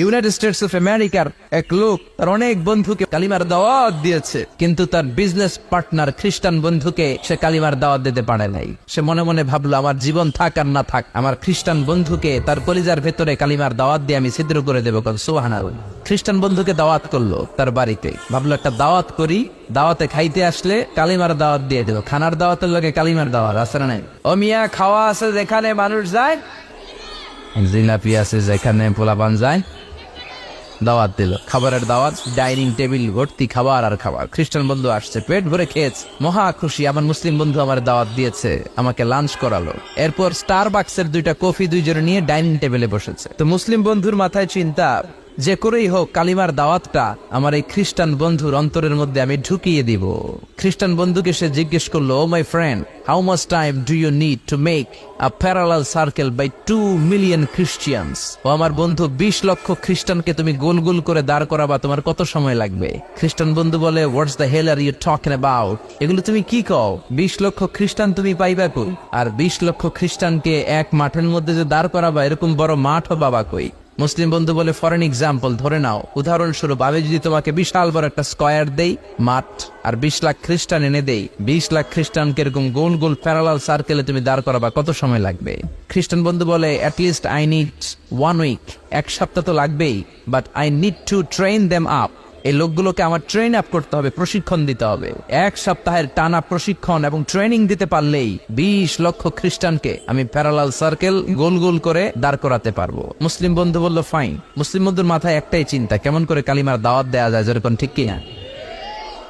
United States of আমেরিকার এক লোক তার অনেক বন্ধুকে কালিমার দাওয়াত দিয়েছে, কিন্তু তার বিজনেস পার্টনার খ্রিস্টান বন্ধুকে সে কালিমার দাওয়াত দিতে পারে নাই। সে মনে মনে ভাবলো, আমার জীবন থাক আর না থাক, আমার খ্রিস্টান বন্ধুকে তার কলিজার ভেতরে কালিমার দাওয়াত দিয়ে আমি ছিদ্র করে দেবো। সুবহানাল্লাহ। খ্রিস্টান বন্ধুকে দাওয়াত করলো তার বাড়িতে, ভাবলো একটা দাওয়াত করি, দাওয়াতে খাইতে আসলে কালিমার দাওয়াত দিয়ে দেবো। খানার দাওয়াতের লগে কালিমার দাওয়াত আছে না নাই? ও মিয়া, খাওয়া আছে যেখানে মানুষ যায়, জিলাপি আছে যেখানে পোলাপান যায়, দাওয়াত দিল, খাবারের দাওয়াত, ডাইনিং টেবিল ভর্তি খাবার আর খাবার। খ্রিস্টান বন্ধু আসছে, পেট ভরে খেয়েছে, মহা খুশি, আমার মুসলিম বন্ধু আমার দাওয়াত দিয়েছে, আমাকে লাঞ্চ করালো। এরপর স্টারবাকসের 2টা কফি দুইজনে নিয়ে ডাইনিং টেবিলে বসেছে। তো মুসলিম বন্ধুর মাথায় চিন্তা, যে করেই হোক কালিমার দাওয়াতটা আমার এই খ্রিস্টান বন্ধুর অন্তরের মধ্যে আমি ঢুকিয়ে দিব। খ্রিস্টান বন্ধুকে সে জিজ্ঞেস করলো, oh my friend, how much time do you need to make a parallel circle by 2 million Christians? ও আমার বন্ধু, 20 লক্ষ খ্রিস্টানকে তুমি গোল গোল করে দাঁড় করাবা, তোমার কত সময় লাগবে? খ্রিস্টান বন্ধু বলে, what's the hell are you talking about? এগুলো তুমি কি কও? 20 লক্ষ খ্রিস্টান তুমি পাইবা কই? আর 20 লক্ষ খ্রিস্টানকে এক মাঠের মধ্যে যে দাঁড় করাবা, এরকম বড় মাঠও বাবা কই? মুসলিম বন্ধু বলে, ফর এন এক্সাম্পল, ধরে নাও, উদাহরণস্বরূপ, আমি যদি তোমাকে বিশাল বড় একটা স্কয়ার দেই, মাঠ, আর 20 লাখ খ্রিস্টান এনে দেই, 20 লাখ খ্রিস্টানকে এরকম গোল গোল প্যারালাল সার্কেলে তুমি দাঁড় করাবা, কত সময় লাগবে? খ্রিস্টান বন্ধু বলে, at least I need 1 week, 1 সপ্তাহ তো লাগবেই, but I need to train them up. এই লোকগুলোকে আমার ট্রেন আপ করতে হবে, প্রশিক্ষণ দিতে হবে। 1 সপ্তাহের টানা প্রশিক্ষণ এবং ট্রেনিং দিতে পারলেই 20 লক্ষ খ্রিস্টানকে আমি প্যারালাল সার্কেল গোল গোল করে দাঁড় করাতে পারবো। মুসলিম বন্ধু বলল, ফাইন। মুসলিম বন্ধুর মাথায় একটাই চিন্তা, কেমন করে কালিমার দাওয়াত দেওয়া যায়, যেরকম, ঠিক কিনা?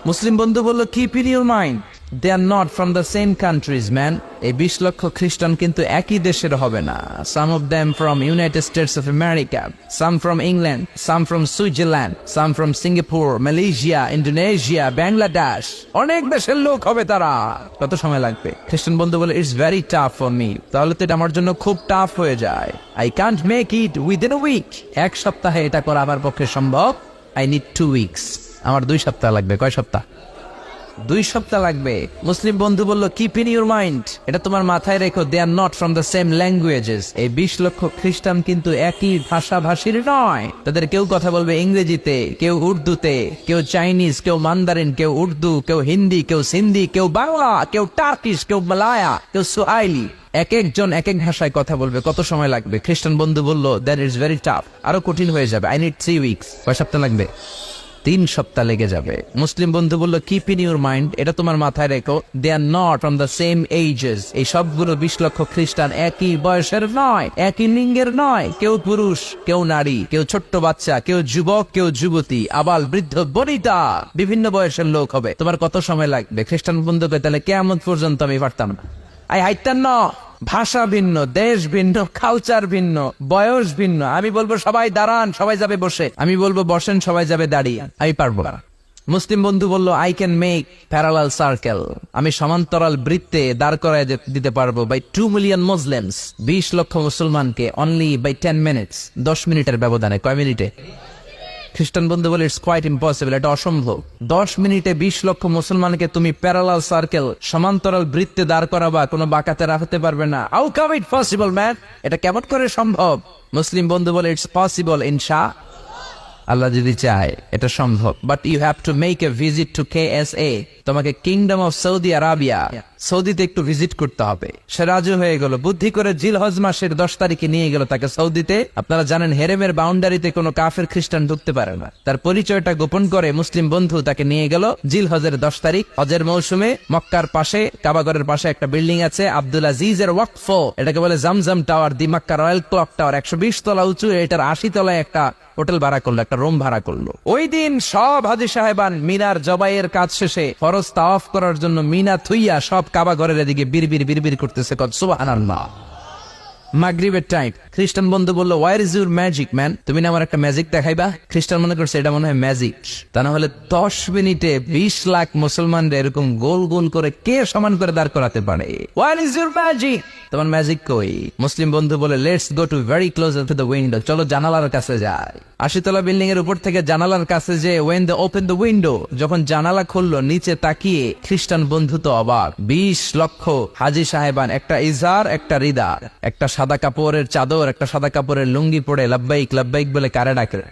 মুসলিম বন্ধু বলল, keep in your mind, they are not from the same countries man. এই 20 লক্ষ খ্রিস্টান কিন্তু একই দেশের হবে না। Some of them from United States of America, some from England, some from Switzerland, some from Singapore, Malaysia, Indonesia, Bangladesh, অনেক দেশের লোক হবে তারা। কত সময় লাগবে? খ্রিস্টান বন্ধু বলে, it's very tough for me. তাহলে তো এটা আমার জন্য খুব টাফ হয়ে যায়। I can't make it within a week. 1 সপ্তাহে এটা করা আমার পক্ষে সম্ভব। I need 2 weeks. আমার 2 সপ্তাহ লাগবে। কয় সপ্তাহ? 2 সপ্তাহ লাগবে। মুসলিম বন্ধু বলল, কিপ ইন ইউর মাইন্ড, এটা তোমার মাথায় রেখো, they are not from the same languages. এই 20 লক্ষ খ্রিস্টান কিন্তু একই ভাষাভাষীর নয়। তাদের কেউ কথা বলবে ইংরেজিতে, কেউ উর্দুতে, কেউ চাইনিজ, কেউ মান্দারিন, কেউ উর্দু, কেউ হিন্দি, কেউ সিন্ধি, কেউ বাংলা, কেউ টার্কিশ, কেউ মালায়া, কেউ সুহাইলি। এক একজন এক এক ভাষায় কথা বলবে, কত সময় লাগবে? খ্রিস্টান বন্ধু বলল, দ্যাট ইজ ভেরি টাফ, আরো কঠিন হয়ে যাবে। I need 3 weeks. কয় সপ্তাহ লাগবে? 3 সপ্তাহ লেগে যাবে। মুসলিম বন্ধু বলল, কিপ ইন ইউর মাইন্ড, এটা তোমার মাথায় রেখো, they are not from the same ages. এই সবগুলো 20 লক্ষ খ্রিস্টান একই বয়সের নয়, একই লিঙ্গের নয়। কেউ পুরুষ, কেউ নারী, কেউ ছোট্ট বাচ্চা, কেউ যুবক, কেউ যুবতী, আবাল বৃদ্ধ বনিতা, বিভিন্ন বয়সের লোক হবে। তোমার কত সময় লাগবে? খ্রিস্টান বন্ধুকে, তাহলে কিয়ামত পর্যন্ত আমি পারতাম না। হাইতাম না। ভাষা ভিন্ন, দেশ ভিন্ন, কালচার ভিন্ন, বয়স ভিন্ন। আমি বলবো সবাই দাঁড়ান, সবাই যাবে বসে। আমি বলবো বসেন, সবাই যাবে দাঁড়িয়ে। আমি পারবো না। মুসলিম বন্ধু বলল, I can make parallel circle, আমি সমান্তরাল বৃত্তে দাঁড় করায় দিতে পারবো বাই 2 মিলিয়ন মুসলিমস, 20 লক্ষ মুসলমানকে, অনলি বাই 10 মিনিটস, 10 মিনিটের ব্যবধানে। কয় মিনিটে? খ্রিস্টান বন্ধু বলে, ইটস কোয়াইট ইম্পসিবল, এটা অসম্ভব। 10 মিনিটে 20 লক্ষ মুসলমানকে তুমি প্যারালাল সার্কেল, সমান্তরাল বৃত্তে দাঁড় করাবা, কোনো বাঁকাতে রাখতে পারবে না। How come it possible man? এটা কেমন করে সম্ভব? মুসলিম বন্ধু বলে, ইটস পসিবল ইনশা আল্লাহ যদি চায়, এটা সম্ভব। But you have to make a visit to KSA, তোমাকে কিংডম অফ সৌদি আরাবিয়া, সৌদিতে একটু ভিজিট করতে হবে। সে রাজু হয়ে গেল, বুদ্ধি করে জিলহজ মাসের 10 তারিখে নিয়ে গেল তাকে সৌদিতে। আপনারা জানেন, হেরেমের বাউন্ডারিতে কোনো কাফের খ্রিস্টান ঢুকতে পারে না। তার পরিচয়টা গোপন করে মুসলিম বন্ধু তাকে নিয়ে গেল জিলহজের 10 তারিখ, হজের মৌসুমে। মক্কার পাশে, কাবাগরের পাশে একটা বিল্ডিং আছে, আব্দুল আজিজের ওয়াকফ, এটাকে বলে জামজাম টাওয়ার, দি মক্কা রয়্যাল ক্লক টাওয়ার, 120 তলা উঁচু। এটার 80 তলায় একটা হোটেল ভাড়া করলো, একটা রুম ভাড়া করলো। ওই দিন সব হাজী সাহেবান মিনার জবাইয়ের কাজ শেষে ফরজ তাওয়াফ করার জন্য মিনা থুইয়া সব কাবা ঘরের এদিকে বিড়বিড় বিড়বিড় করতেছে। সুবহানাল্লাহ। মাগরিবের টাইম। খ্রিস্টান বন্ধু বলল, where is your magic man? তুমি না আমার একটা ম্যাজিক দেখাইবা? খ্রিস্টান মনে করছে এটা মনে হয় ম্যাজিক। তা না হলে 10 মিনিটে 20 লাখ মুসলমানরা এরকম গোল গোল করে কে সমান করে দাঁড় করাতে পারে? Where is your magic? তোমার ম্যাজিক কই? মুসলিম বন্ধু বলে, let's go to very close to the window, চলো জানালার কাছে যাই। 80 তলা বিল্ডিং এর উপর থেকে জানালার কাছে যে, when they open the window, যখন জানালা খুললো, নিচে তাকিয়ে খ্রিস্টান বন্ধু তো অবাক। 20 লক্ষ হাজী সাহেবান, একটা ইজার, একটা রিদা, একটা সাদা কাপড়ের চাদর সুন্দর একটা সাদা কাপড়ের লুঙ্গি পরে লাব্বাইক লাব্বাইক বলে কারে ডাকে।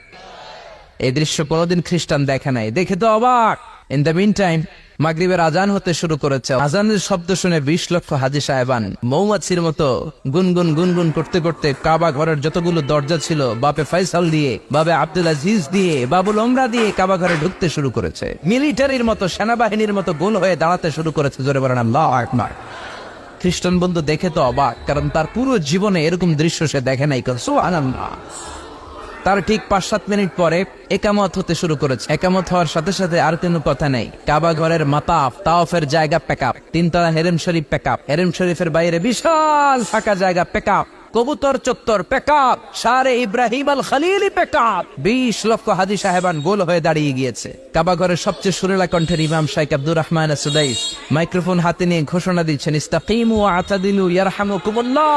এই দৃশ্য কোনোদিন খ্রিস্টান দেখে নাই, দেখে তো অবাক। ইন দ্য মিন টাইম মাগরিবের আজান হতে শুরু করেছে। আজানের শব্দ শুনে 20 লক্ষ হাজী সাহেবান মৌমাছির মতো গুনগুন গুনগুন করতে করতে কাবা ঘরের যতগুলো দরজা ছিল বাপে ফয়সাল দিয়ে, বাবে আব্দুল আজিজ দিয়ে, বাবুল ওমরা দিয়ে কাবা ঘরে ঢুকতে শুরু করেছে। মিলিটারির মতো, সেনাবাহিনীর মতো গোল হয়ে দাঁড়াতে শুরু করেছে। জোরে বলেন আল্লাহু আকবার। খ্রিস্টান বন্ধু দেখে তো অবাক, কারণ তার পুরো জীবনে এরকম দৃশ্য সে দেখে নাই। সুবহানাল্লাহ। তার ঠিক 5-7 মিনিট পরে একামত হতে শুরু করেছে। একামত হওয়ার সাথে সাথে আর কোনো কথা নেই। কাবা ঘরের মাতাফ তাওয়াফের জায়গা প্যাকআপ, 3 তলা হেরেম শরীফ প্যাকআপ, হেরেম শরীফের বাইরে বিশাল ফাঁকা জায়গা প্যাকআপ, কবুতর চত্বর প্যাকআপ, শারে ইব্রাহিম আল খলিল প্যাকআপ। 20 লক্ষ হাজী সাহেবান গোল হয়ে দাঁড়িয়ে গিয়েছে। কাবা ঘরের সবচেয়ে সুরেলা কণ্ঠের ইমাম শাইখ আব্দুর রহমান আস-সুদাইস মাইক্রোফোন হাতে নিয়ে ঘোষণা দিচ্ছেন, ইস্তাকিমু ওয়া আতাদিলু ইয়ারহামুকুমুল্লাহ,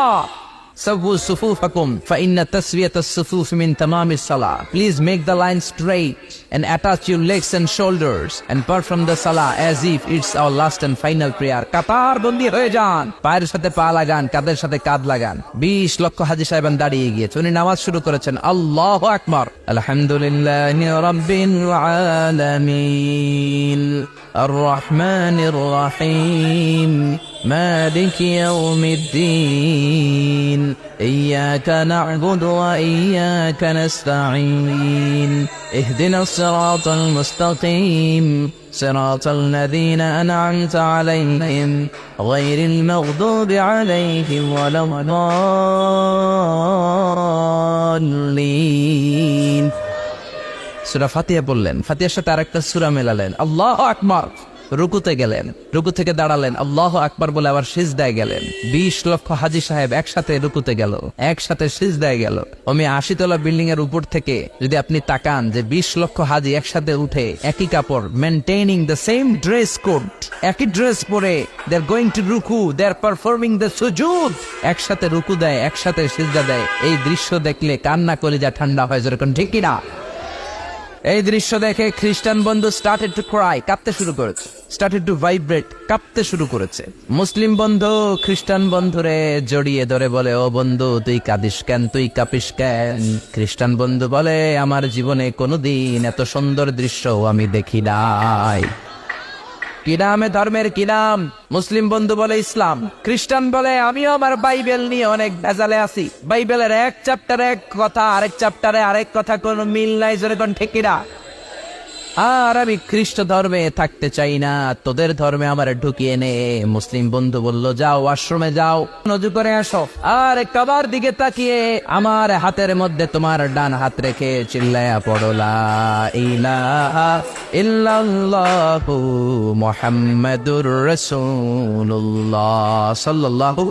سووا صفوفكم فإن تسوية الصفوف من تمام الصلاة. Please make the line straight and attach your legs and shoulders and perform the salah as if it's our last and final prayer. কাতার বন্দী হয়ে যান, পায়ের সাথে পা লাগান, কাঁধের সাথে কাঁধ লাগান। 20 লক্ষ হাজী সাহেবান দাঁড়িয়ে গিয়েছে। উনি নামাজ শুরু করেছেন, আল্লাহু আকবার, আলহামদুলিল্লাহি রাব্বিল আলামিন আর রহমানির রহিম مالك يوم الدين إياك نعبد وإياك نستعين اهدنا الصراط المستقيم صراط الذين أنعمت عليهم غير المغضوب عليهم ولا الضالين. সূরা ফাতিহা বললেন, ফাতিহার সাথে আরেকটা সূরা মেলালেন, আল্লাহু আকবার। রুকুতে গেলেন, রুকু থেকে দাঁড়ালেন, আল্লাহু আকবার বলে আবার সিজদায় গেলেন। 20 লক্ষ হাজী সাহেব একসাথে রুকুতে গেল, একসাথে সিজদায় গেল। 80 তলা বিল্ডিং এর উপর থেকে যদি আপনি তাকান যে 20 লক্ষ হাজী একসাথে উঠে একই কাপড়, maintaining the same dress code, একই ড্রেস পরে দে আর গোইং টু রুকু, দে আর পারফর্মিং দ্য সুজুদ, একসাথে রুকু দেয়, একসাথে সিজদা দেয়। এই দৃশ্য দেখলে কান্না কলিজা ঠান্ডা হয়, যেরকম ঠিক কিনা? এই দৃশ্য দেখে খ্রিস্টান বন্ধু স্টার্টেড টু ক্রাই, কাঁপতে শুরু করেছে, স্টার্টেড টু ভাইব্রেট, কাঁপতে শুরু করেছে। মুসলিম বন্ধু খ্রিস্টান বন্ধুরে জড়িয়ে ধরে বলে, ও বন্ধু তুই কাঁদিস কেন, তুই কাঁপিস কেন? খ্রিস্টান বন্ধু বলে, আমার জীবনে কোনোদিন এত সুন্দর দৃশ্য আমি দেখি নাই। কি নামে ধর্মের কি নাম? মুসলিম বন্ধু বলে ইসলাম, খ্রিস্টান বলে আমিও আমার বাইবেল নিয়ে অনেক ভেজালে আছি, বাইবেলের এক চ্যাপ্টারে এক কথা, আরেক চ্যাপ্টারে আরেক কথা, কোনো মিল নাই, যেরকম ঠিক কিনা? আর আমি খ্রিস্ট ধর্মে থাকতে চাই না, তোদের ধর্মে আমার ঢুকিয়ে নে। মুসলিম বন্ধু বলল, যাও আশ্রমে যাও, নজু করে আসো, আর কাবার দিকে তাকিয়ে আমার হাতের মধ্যে তোমার ডান হাত রেখে চিল্লায়া পড়ো লা ইলাহা ইল্লাল্লাহু মুহাম্মাদুর রাসূলুল্লাহ সাল্লাল্লাহু